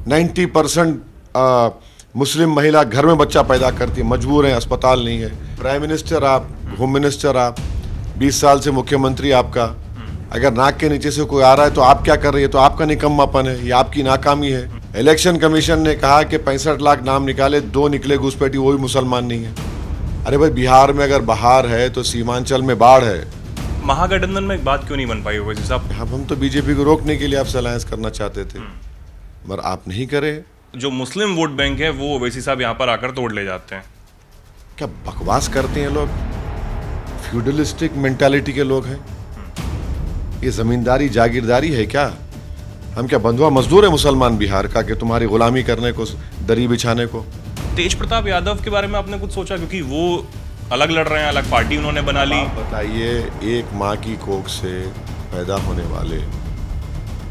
90% मुस्लिम महिला घर में बच्चा पैदा करती है, मजबूर है, अस्पताल नहीं है। प्राइम मिनिस्टर आप, होम मिनिस्टर आप, 20 साल से मुख्यमंत्री आपका, अगर नाक के नीचे से कोई आ रहा है तो आप क्या कर रही है? तो आपका निकम्मापन है, ये आपकी नाकामी है। इलेक्शन कमीशन ने कहा कि 65 लाख नाम निकाले, 2 निकले घुसपैठी, वो भी मुसलमान नहीं है। अरे भाई, बिहार में अगर बहार है तो सीमांचल में बाढ़ है। महागठबंधन में एक बात क्यों नहीं बन पाई ओवैसी साहब? हम तो बीजेपी को रोकने के लिए आपसे अलायंस करना चाहते थे, मगर आप नहीं करे। जो मुस्लिम वोट बैंक है वो ओवैसी साहब यहाँ पर आकर तोड़ ले जाते हैं। क्या बकवास करते हैं लोग, फ्यूडलिस्टिक मेंटालिटी के लोग हैं। ये जमींदारी जागीरदारी है क्या? हम क्या बंधुआ मजदूर है मुसलमान बिहार का कि तुम्हारी गुलामी करने को, दरी बिछाने को? तेज प्रताप यादव के बारे में आपने कुछ सोचा? क्योंकि वो अलग लड़ रहे हैं, अलग पार्टी उन्होंने बना ली। बताइए, एक माँ की कोख से पैदा होने वाले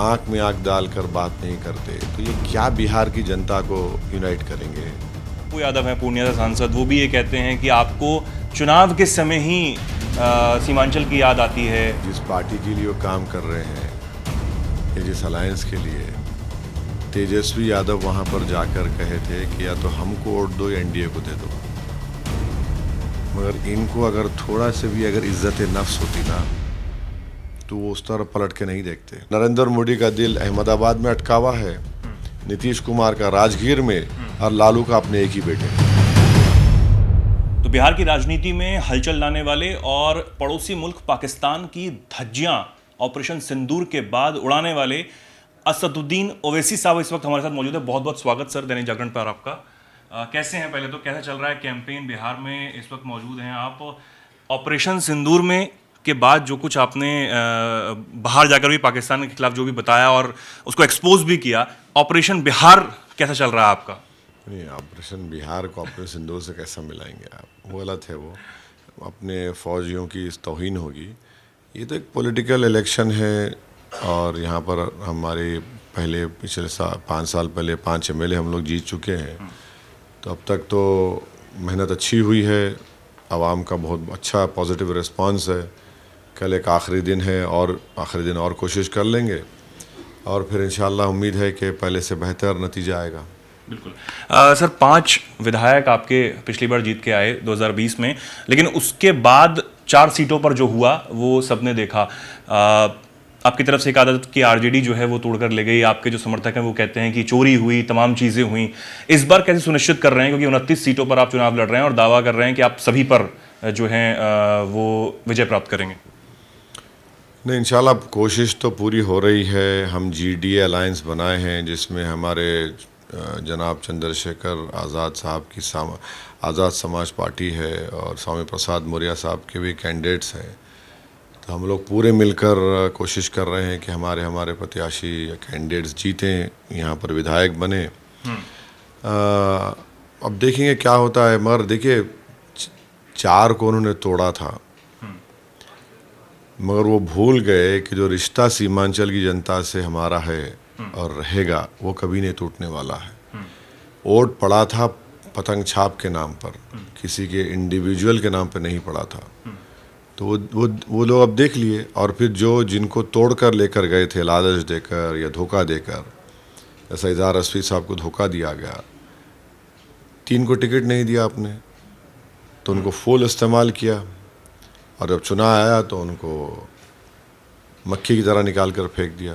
आंख में आंख डालकर बात नहीं करते, तो ये क्या बिहार की जनता को यूनाइट करेंगे? पप्पू यादव हैं पूर्णिया से सांसद, वो भी ये कहते हैं कि आपको चुनाव के समय ही सीमांचल की याद आती है। जिस पार्टी के लिए वो काम कर रहे हैं या जिस अलायंस के लिए, तेजस्वी यादव वहां पर जाकर कहे थे कि या तो हमको वोट दो या एनडीए को दे दो, मगर इनको अगर थोड़ा से भी अगर इज्जत नफ्स होती ना तो वो उस तरफ पलट के नहीं देखते। नरेंद्र मोदी का दिल अहमदाबाद में अटका हुआ है, नीतीश कुमार का राजगीर में, और लालू का अपने एक ही बेटे। तो बिहार की राजनीति में हलचल लाने वाले और पड़ोसी मुल्क पाकिस्तान की धज्जियां ऑपरेशन सिंदूर के बाद उड़ाने वाले असदुद्दीन ओवैसी साहब इस वक्त हमारे साथ मौजूद है। बहुत बहुत स्वागत सर दैनिक जागरण पर आपका। कैसे हैं? पहले तो कैसा चल रहा है कैंपेन? बिहार में इस वक्त मौजूद हैं आप। ऑपरेशन सिंदूर में के बाद जो कुछ आपने बाहर जाकर भी पाकिस्तान के खिलाफ जो भी बताया और उसको एक्सपोज भी किया, ऑपरेशन बिहार कैसा चल रहा है आपका? नहीं, ऑपरेशन बिहार को ऑपरेशन सिंदूर से कैसा मिलाएंगे आप? वो गलत है, वो अपने फौजियों की इस तौहीन होगी। ये तो एक पॉलिटिकल इलेक्शन है और यहाँ पर हमारे पहले पिछले 5 साल पहले 5 एमएलए हम लोग जीत चुके हैं, तो अब तक तो मेहनत अच्छी हुई है, आवाम का बहुत अच्छा पॉजिटिव रिस्पांस है। कल एक आखिरी दिन है और आखिरी दिन और कोशिश कर लेंगे और फिर इंशाल्लाह उम्मीद है कि पहले से बेहतर नतीजा आएगा। बिल्कुल। सर 5 विधायक आपके पिछली बार जीत के आए 2020 में, लेकिन उसके बाद 4 सीटों पर जो हुआ वो सबने देखा। आपकी तरफ से एक आदत की आरजेडी जो है वो तोड़कर ले गई। आपके जो समर्थक हैं वो कहते हैं कि चोरी हुई, तमाम चीज़ें हुई। इस बार कैसे सुनिश्चित कर रहे हैं, क्योंकि 29 सीटों पर आप चुनाव लड़ रहे हैं और दावा कर रहे हैं कि आप सभी पर जो हैं वो विजय प्राप्त करेंगे? नहीं, इंशाल्लाह कोशिश तो पूरी हो रही है। हम जीडीए अलायंस बनाए हैं जिसमें हमारे जनाब चंद्रशेखर आज़ाद साहब की आज़ाद समाज पार्टी है और स्वामी प्रसाद मौर्य साहब के भी कैंडिडेट्स हैं। तो हम लोग पूरे मिलकर कोशिश कर रहे हैं कि हमारे प्रत्याशी या कैंडिडेट्स जीतें, यहाँ पर विधायक बने। अब देखेंगे क्या होता है, मगर देखिए 4 को उन्होंने तोड़ा था, मगर वो भूल गए कि जो रिश्ता सीमांचल की जनता से हमारा है और रहेगा वो कभी नहीं टूटने वाला है। वोट पड़ा था पतंग छाप के नाम पर, किसी के इंडिविजुअल के नाम पर नहीं पड़ा था। तो वो लोग अब देख लिए, और फिर जिनको तोड़ कर लेकर गए थे लालच देकर या धोखा देकर, जैसा इज़हार रश्फी साहब को धोखा दिया गया, 3 को टिकट नहीं दिया आपने, तो उनको फुल इस्तेमाल किया, और जब चुनाव आया तो उनको मक्खी की तरह निकाल कर फेंक दिया।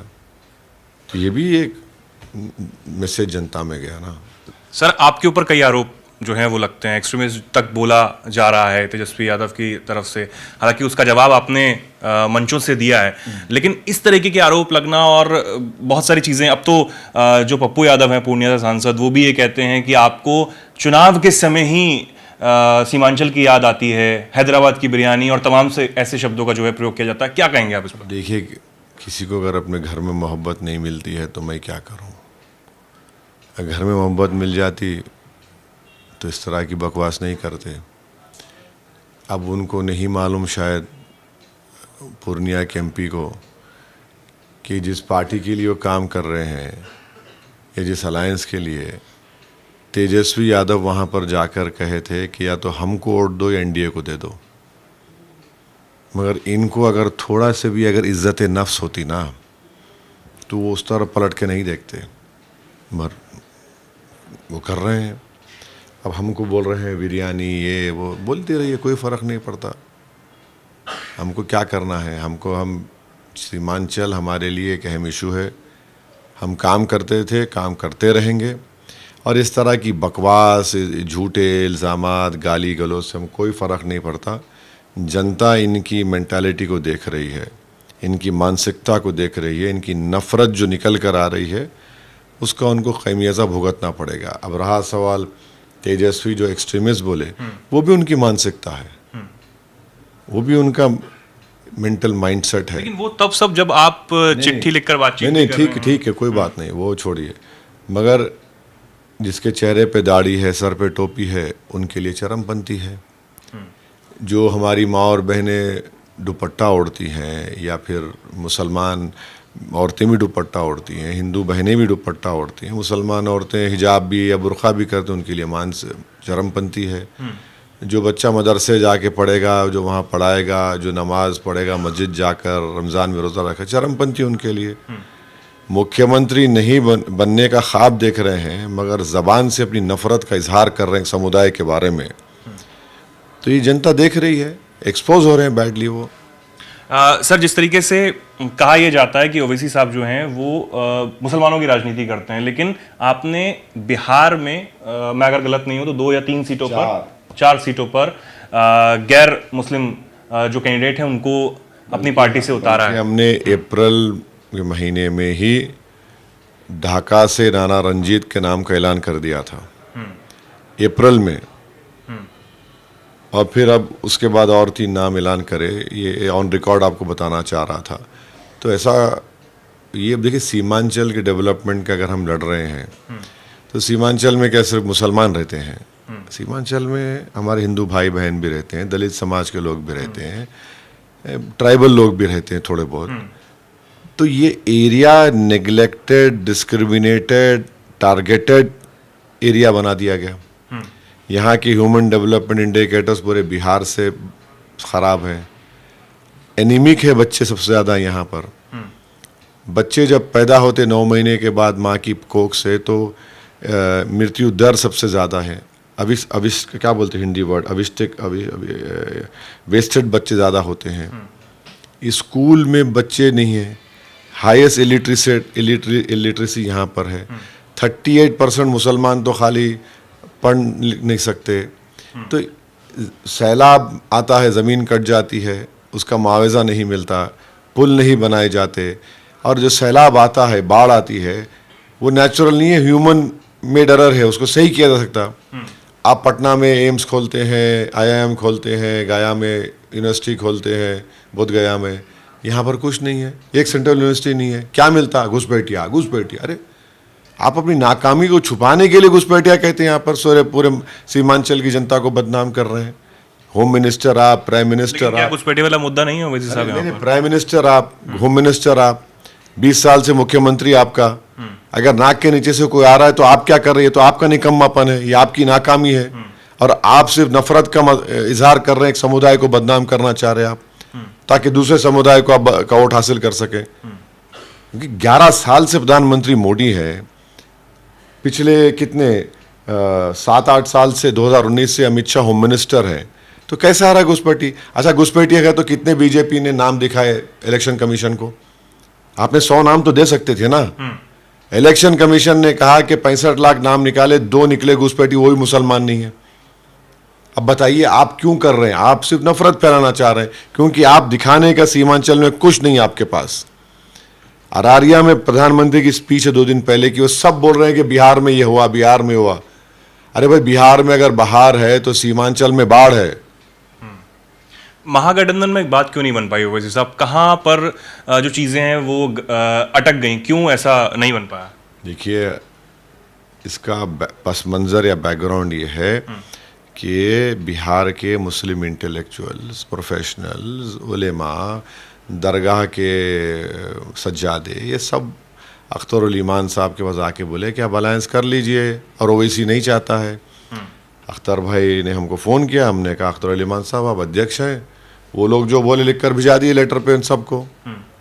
तो ये भी एक मैसेज जनता में गया ना। सर आपके ऊपर कई आरोप जो हैं वो लगते हैं, एक्सट्रीमिज्म तक बोला जा रहा है तेजस्वी यादव की तरफ से। हालांकि उसका जवाब आपने मंचों से दिया है, लेकिन इस तरीके के आरोप लगना और बहुत सारी चीज़ें, अब तो जो पप्पू यादव हैं पूर्णिया से सांसद, वो भी ये कहते हैं कि आपको चुनाव के समय ही सीमांचल की याद आती है, हैदराबाद की बिरयानी और तमाम से ऐसे शब्दों का जो है प्रयोग किया जाता है। क्या कहेंगे आप इस पर? देखिए, किसी को अगर अपने घर में मोहब्बत नहीं मिलती है तो मैं क्या करूं? अगर घर में मोहब्बत मिल जाती तो इस तरह की बकवास नहीं करते। अब उनको नहीं मालूम शायद पूर्णिया के एमपी को कि जिस पार्टी के लिए वो काम कर रहे हैं या जिस अलायंस के लिए, तेजस्वी यादव वहाँ पर जाकर कहे थे कि या तो हमको वोट दो या एनडीए को दे दो, मगर इनको अगर थोड़ा से भी अगर इज्जत नफ्स होती ना तो वो उस तरफ पलट के नहीं देखते। मर वो कर रहे हैं। अब हमको बोल रहे हैं बिरयानी ये वो, बोलते रहिए, कोई फ़र्क नहीं पड़ता। हमको क्या करना है? हम सीमांचल हमारे लिए एक अहम इशू है। हम काम करते थे, काम करते रहेंगे, और इस तरह की बकवास, झूठे इल्ज़ामात, गाली गलौज से हम कोई फ़र्क नहीं पड़ता। जनता इनकी मेंटालिटी को देख रही है, इनकी मानसिकता को देख रही है, इनकी नफ़रत जो निकल कर आ रही है उसका उनको खमियाजा भुगतना पड़ेगा। अब रहा सवाल तेजस्वी जो एक्सट्रीमिस्ट बोले, वो भी उनकी मानसिकता है, वो भी उनका मेंटल माइंडसेट है। लेकिन वो तब सब जब आप चिट्ठी लिखकर बातचीत नहीं कर रहे हैं। ठीक है, कोई बात नहीं, वो छोड़िए। मगर जिसके चेहरे पे दाढ़ी है, सर पे टोपी है, उनके लिए चरमपंथी है। जो हमारी माँ और बहनें दुपट्टा ओढ़ती हैं, या फिर मुसलमान औरतें भी दुपट्टा ओढ़ती हैं, हिंदू बहनें भी दुपट्टा ओढ़ती हैं, मुसलमान औरतें हिजाब भी या बुर्का भी करते हैं, उनके लिए चरमपंथी है। जो बच्चा मदरसे जाके पढ़ेगा, जो वहाँ पढ़ाएगा, जो नमाज पढ़ेगा मस्जिद जाकर, रमज़ान में रोज़ा रखा, चरमपंथी उनके लिए। मुख्यमंत्री नहीं बनने का ख्वाब देख रहे हैं, मगर ज़बान से अपनी नफ़रत का इजहार कर रहे हैं समुदाय के बारे में, तो ये जनता देख रही है, एक्सपोज हो रहे हैं बैडली वो। सर, जिस तरीके से कहा यह जाता है कि ओवैसी साहब जो हैं वो मुसलमानों की राजनीति करते हैं, लेकिन आपने बिहार में मैं अगर गलत नहीं हूं तो 2 या 3 सीटों पर, 4 सीटों पर गैर मुस्लिम जो कैंडिडेट हैं उनको अपनी पार्टी से उतारा है। हमने अप्रैल के महीने में ही ढाका से राणा रंजीत के नाम का ऐलान कर दिया था, अप्रैल में, और फिर अब उसके बाद और 3 नाम ऐलान करे, ये ऑन रिकॉर्ड आपको बताना चाह रहा था। तो ऐसा, ये देखिए, सीमांचल के डेवलपमेंट का अगर हम लड़ रहे हैं तो सीमांचल में क्या सिर्फ मुसलमान रहते हैं? सीमांचल में हमारे हिंदू भाई बहन भी रहते हैं, दलित समाज के लोग भी रहते हैं, ट्राइबल लोग भी रहते हैं थोड़े बहुत। तो ये area neglected, discriminated, targeted area बना दिया गया। यहाँ की ह्यूमन डेवलपमेंट इंडिकेटर्स पूरे बिहार से ख़राब है, एनीमिक है बच्चे सबसे ज़्यादा यहाँ पर। बच्चे जब पैदा होते 9 महीने के बाद माँ की कोख से, तो मृत्यु दर सबसे ज़्यादा है। क्या बोलते हैं हिंदी वर्ड, वेस्टेड बच्चे ज़्यादा होते हैं। स्कूल में बच्चे नहीं हैं, हाईएस्ट इलिटरेसी यहाँ पर है। 38% मुसलमान तो खाली पढ़ नहीं सकते। तो सैलाब आता है, ज़मीन कट जाती है, उसका मुआवजा नहीं मिलता, पुल नहीं बनाए जाते, और जो सैलाब आता है, बाढ़ आती है, वो नेचुरल नहीं है, ह्यूमन मेड एरर है, उसको सही किया जा सकता। आप पटना में एम्स खोलते हैं, IIM खोलते हैं, गया में यूनिवर्सिटी खोलते हैं, बोध गया में, यहाँ पर कुछ नहीं है, एक सेंट्रल यूनिवर्सिटी नहीं है। क्या मिलता? घुसपैठिया। अरे आप अपनी नाकामी को छुपाने के लिए घुसपैठिया कहते हैं, यहाँ पर पूरे सीमांचल की जनता को बदनाम कर रहे हैं। होम मिनिस्टर आप, प्राइम मिनिस्टर आप, घुसपैठिया वाला मुद्दा नहीं है ओवैसी साहब। प्राइम मिनिस्टर आप, होम मिनिस्टर आप, 20 साल से मुख्यमंत्री आपका, अगर नाक के नीचे से कोई आ रहा है तो आप क्या कर रही है? तो आपका निकम्मापन है, ये आपकी नाकामी है, और आप सिर्फ नफरत का इजहार कर रहे हैं, एक समुदाय को बदनाम करना चाह रहे हैं आप, ताकि दूसरे समुदाय को आप का वोट हासिल कर सके। क्योंकि 11 साल से प्रधानमंत्री मोदी है, पिछले कितने 7-8 साल से 2019 से अमित शाह होम मिनिस्टर है, तो कैसे आ रहा है घुसपैठी? अच्छा, घुसपैठी है तो कितने बीजेपी ने नाम दिखाए इलेक्शन कमीशन को? आपने 100 नाम तो दे सकते थे ना। इलेक्शन कमीशन ने कहा कि 65 लाख नाम निकाले, 2 निकले घुसपैठी, वो भी मुसलमान नहीं है। अब बताइए आप क्यों कर रहे हैं? आप सिर्फ नफरत फैलाना चाह रहे हैं, क्योंकि आप दिखाने का सीमांचल में कुछ नहीं आपके पास। अरारिया में प्रधानमंत्री की स्पीच है 2 दिन पहले की, वो सब बोल रहे हैं कि बिहार में ये हुआ, बिहार में हुआ। अरे भाई, बिहार में अगर बहार है तो सीमांचल में बाढ़ है। महागठबंधन में एक बात क्यों नहीं बन पाई ओवैसी साहब? कहाँ पर जो चीज़ें हैं वो अटक गई, क्यों ऐसा नहीं बन पाया? देखिए, इसका पस मंज़र या बैकग्राउंड ये है कि बिहार के मुस्लिम इंटेलेक्चुअल्स, प्रोफेशनल्स, उलेमा, दरगाह के सज्जादे, ये सब अख्तर उल ईमान साहब के पास आके बोले कि आप अलायंस कर लीजिए, और ओवैसी नहीं चाहता है। अख्तर भाई ने हमको फ़ोन किया, हमने कहा अख्तर उल ईमान साहब आप अध्यक्ष हैं, वो लोग जो बोले लिख कर भिजा दिए लेटर पे उन सबको,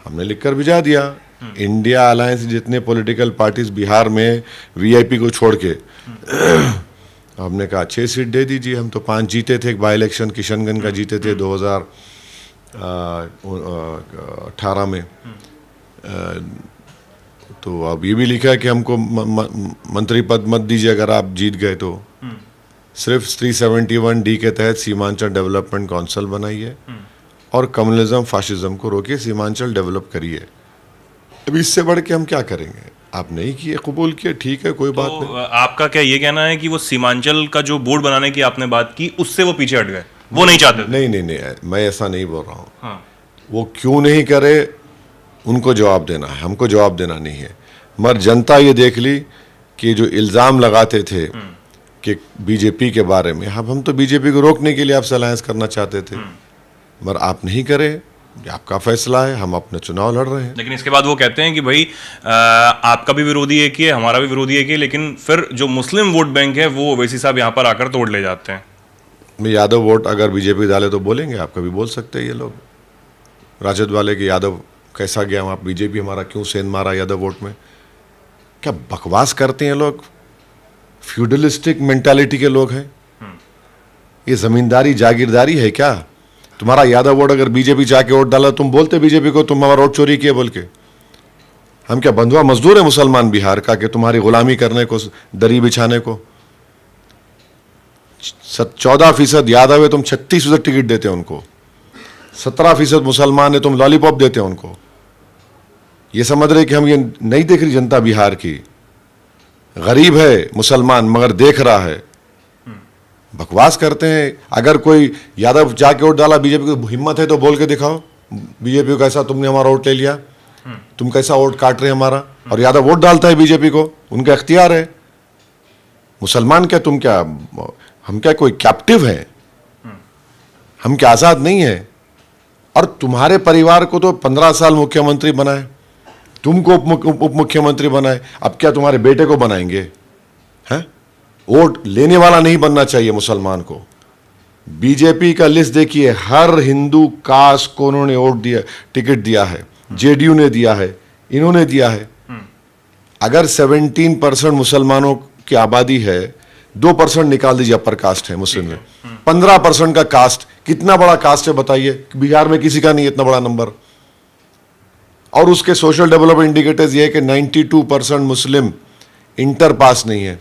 हमने लिख कर भिजा दिया, इंडिया अलायंस जितने पॉलिटिकल पार्टीज बिहार में वीआईपी को छोड़ के हमने कहा 6 सीट दे दीजिए। हम तो 5 जीते थे, एक बाई इलेक्शन किशनगंज का जीते थे 2018 में। तो अब ये भी लिखा है कि हमको मंत्री पद मत दीजिए अगर आप जीत गए तो। सिर्फ 371D के तहत सीमांचल डेवलपमेंट काउंसिल बनाइए और कम्युनिज्म फाशिज्म को रोकिए, सीमांचल डेवलप करिए। अब इससे बढ़ के हम क्या करेंगे? आप नहीं किए, कबूल किए, ठीक है, कोई बात नहीं। आपका क्या ये कहना है कि वो सीमांचल का जो बोर्ड बनाने की आपने बात की उससे वो पीछे हट गए, वो नहीं चाहते थे? नहीं, मैं ऐसा नहीं बोल रहा हूँ। हाँ। वो क्यों नहीं करे उनको जवाब देना है, हमको जवाब देना नहीं है। मगर जनता ये देख ली कि जो इल्ज़ाम लगाते थे कि बीजेपी के बारे में, हम तो बीजेपी को रोकने के लिए आपसे अलायंस करना चाहते थे, मगर आप नहीं करे, ये आपका फैसला है, हम अपने चुनाव लड़ रहे हैं। लेकिन इसके बाद वो कहते हैं कि भाई आपका भी विरोधी एक ही है, हमारा भी विरोधी एक ही है, लेकिन फिर जो मुस्लिम वोट बैंक है वो ओवैसी साहब यहाँ पर आकर तोड़ ले जाते हैं। यादव वोट अगर बीजेपी डाले तो बोलेंगे, आप कभी बोल सकते हैं ये लोग राजद वाले कि यादव कैसा गया वहाँ, बीजेपी हमारा क्यों सेंध मारा यादव वोट में। क्या बकवास करते हैं लोग, फ्यूडलिस्टिक मेंटालिटी के लोग हैं। ये जमींदारी जागीरदारी है क्या? तुम्हारा यादव वोट अगर बीजेपी जाके वोट डाला, तुम बोलते बीजेपी को तुम हमारा वोट चोरी किए बोल के। हम क्या बंधुआ मजदूर है मुसलमान बिहार का कि तुम्हारी गुलामी करने को, दरी बिछाने को? 14% यादव है, तुम 36% टिकट देते हो उनको। 17% मुसलमान है, तुम लॉलीपॉप देते हो उनको। ये समझ रहे कि हम ये नहीं देख रही जनता बिहार की? गरीब है मुसलमान मगर देख रहा है। बकवास करते हैं। अगर कोई यादव जाके वोट डाला बीजेपी को, हिम्मत है तो बोल के दिखाओ बीजेपी को कैसा तुमने हमारा वोट ले लिया, तुम कैसा वोट काट रहे हैं हमारा। और यादव वोट डालता है बीजेपी को, उनका इख्तियार है। मुसलमान क्या तुम क्या, हम क्या कोई कैप्टिव है? हम क्या आजाद नहीं है? और तुम्हारे परिवार को तो 15 साल मुख्यमंत्री बनाए, तुमको उप मुख्यमंत्री बनाए, अब क्या तुम्हारे बेटे को बनाएंगे? हैं? वोट लेने वाला नहीं बनना चाहिए मुसलमान को। बीजेपी का लिस्ट देखिए, हर हिंदू कास्ट को उन्होंने वोट दिया, टिकट दिया है। जेडीयू ने दिया है, इन्होंने दिया है। अगर 17% मुसलमानों की आबादी है, 2% निकाल दीजिए अपर कास्ट है मुस्लिम में, 15% का कास्ट, कितना बड़ा कास्ट है बताइए? बिहार में किसी का नहीं इतना बड़ा नंबर। और उसके सोशल डेवलपमेंट इंडिकेटर्स ये है कि 92% मुस्लिम इंटर पास नहीं है,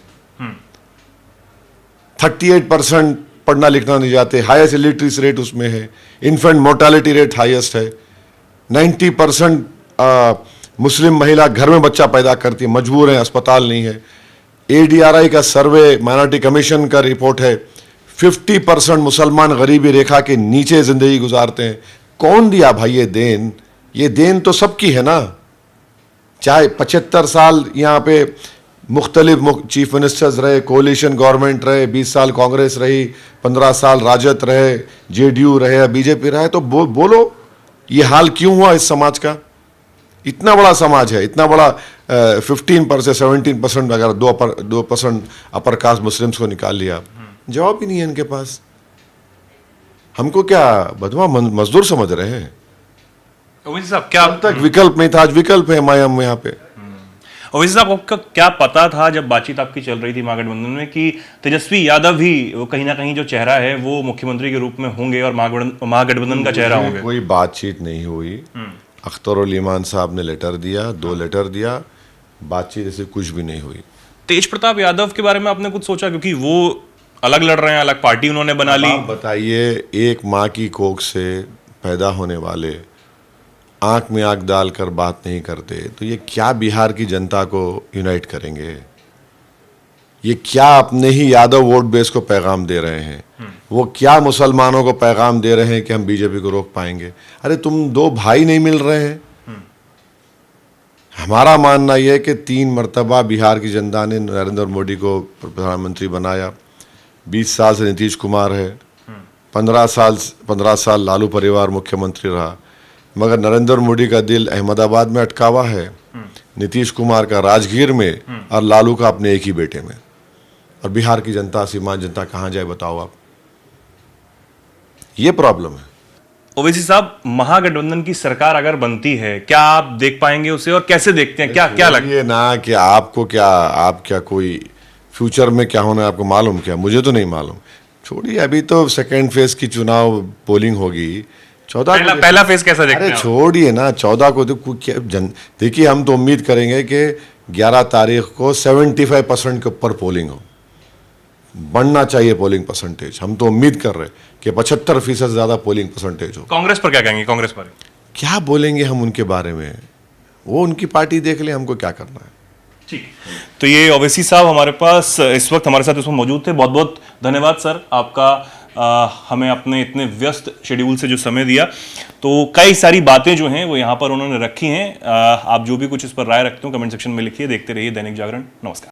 38% पढ़ना लिखना नहीं जाते, हाईएस्ट इलिटरेसी रेट उसमें है, इन्फेंट मोर्टालिटी रेट हाईएस्ट है, 90% मुस्लिम महिला घर में बच्चा पैदा करती है, मजबूर है, अस्पताल नहीं है। ADRI का सर्वे, माइनॉरिटी कमीशन का रिपोर्ट है, 50% मुसलमान गरीबी रेखा के नीचे जिंदगी गुजारते हैं। कौन दिया भाई ये देन? ये देन तो सबकी है ना। चाहे 75 साल यहाँ पे मुख्तलिफ चीफ मिनिस्टर्स रहे, कोलिशन गवर्नमेंट रहे, 20 साल कांग्रेस रही, 15 साल राजद रहे, जेडीयू रहे, बीजेपी रहे, तो बोलो ये हाल क्यों हुआ इस समाज का? इतना बड़ा समाज है, इतना बड़ा 15% से 17% अगर 2% अपर कास्ट मुस्लिम्स को निकाल लिया, जवाब ही नहीं है इनके पास। हमको क्या बधवा मजदूर समझ रहे हैं? ओवैसी साहब क्या अब तक विकल्प नहीं था, आज विकल्प है हम यहाँ पे। ओवैसी साहब आपका क्या पता था जब बातचीत आपकी चल रही थी महागठबंधन में कि तेजस्वी यादव ही वो कहीं ना कहीं जो चेहरा है वो मुख्यमंत्री के रूप में होंगे और महागठबंधन का चेहरा होंगे? कोई बातचीत नहीं हुई। अख्तर ईमान साहब ने लेटर दिया, 2 लेटर दिया, बातचीत ऐसे कुछ भी नहीं हुई। तेज प्रताप यादव के बारे में आपने कुछ सोचा? क्योंकि वो अलग लड़ रहे हैं, अलग पार्टी उन्होंने बना ली। बताइए, एक माँ की कोख से पैदा होने वाले आंख में आंख डालकर बात नहीं करते, तो ये क्या बिहार की जनता को यूनाइट करेंगे? ये क्या अपने ही यादव वोट बेस को पैगाम दे रहे हैं? वो क्या मुसलमानों को पैगाम दे रहे हैं कि हम बीजेपी को रोक पाएंगे? अरे तुम 2 भाई नहीं मिल रहे हैं। हमारा मानना यह है कि 3 मरतबा बिहार की जनता ने नरेंद्र मोदी को प्रधानमंत्री बनाया। 20 साल से नीतीश कुमार है, 15 साल लालू परिवार मुख्यमंत्री रहा, मगर नरेंद्र मोदी का दिल अहमदाबाद में अटका हुआ है, नीतीश कुमार का राजगीर में, और लालू का अपने एक ही बेटे में। और बिहार की जनता, सीमांत जनता कहाँ जाए बताओ आप? ये प्रॉब्लम है। ओवैसी साहब, महागठबंधन की सरकार अगर बनती है, क्या आप देख पाएंगे उसे और कैसे देखते हैं? क्या लगता है? ये ना कि आपको क्या, आप क्या कोई फ्यूचर में क्या होना है आपको मालूम? क्या मुझे तो नहीं मालूम। छोड़िए, अभी तो सेकेंड फेज की चुनाव पोलिंग होगी 14 को। पहला फेज कैसा देखते अरे हैं? छोड़िए ना, 14 को तो देखिए, हम तो उम्मीद करेंगे कि 11 तारीख को 75% के ऊपर पोलिंग हो, बढ़ना चाहिए पोलिंग परसेंटेज। हम तो उम्मीद कर रहे हैं कि 75% ज्यादा पोलिंग परसेंटेज हो। कांग्रेस पर क्या कहेंगे? कांग्रेस पर क्या बोलेंगे हम उनके बारे में? वो उनकी पार्टी देख ले, हमको क्या करना है। ठीक। तो ये ओवैसी साहब हमारे पास इस वक्त हमारे साथ इसमें मौजूद थे। बहुत बहुत धन्यवाद सर आपका, हमें अपने इतने व्यस्त शेड्यूल से जो समय दिया। तो कई सारी बातें जो हैं वो यहाँ पर उन्होंने रखी हैं। आप जो भी कुछ इस पर राय रखते हो कमेंट सेक्शन में लिखिए। देखते रहिए दैनिक जागरण। नमस्कार।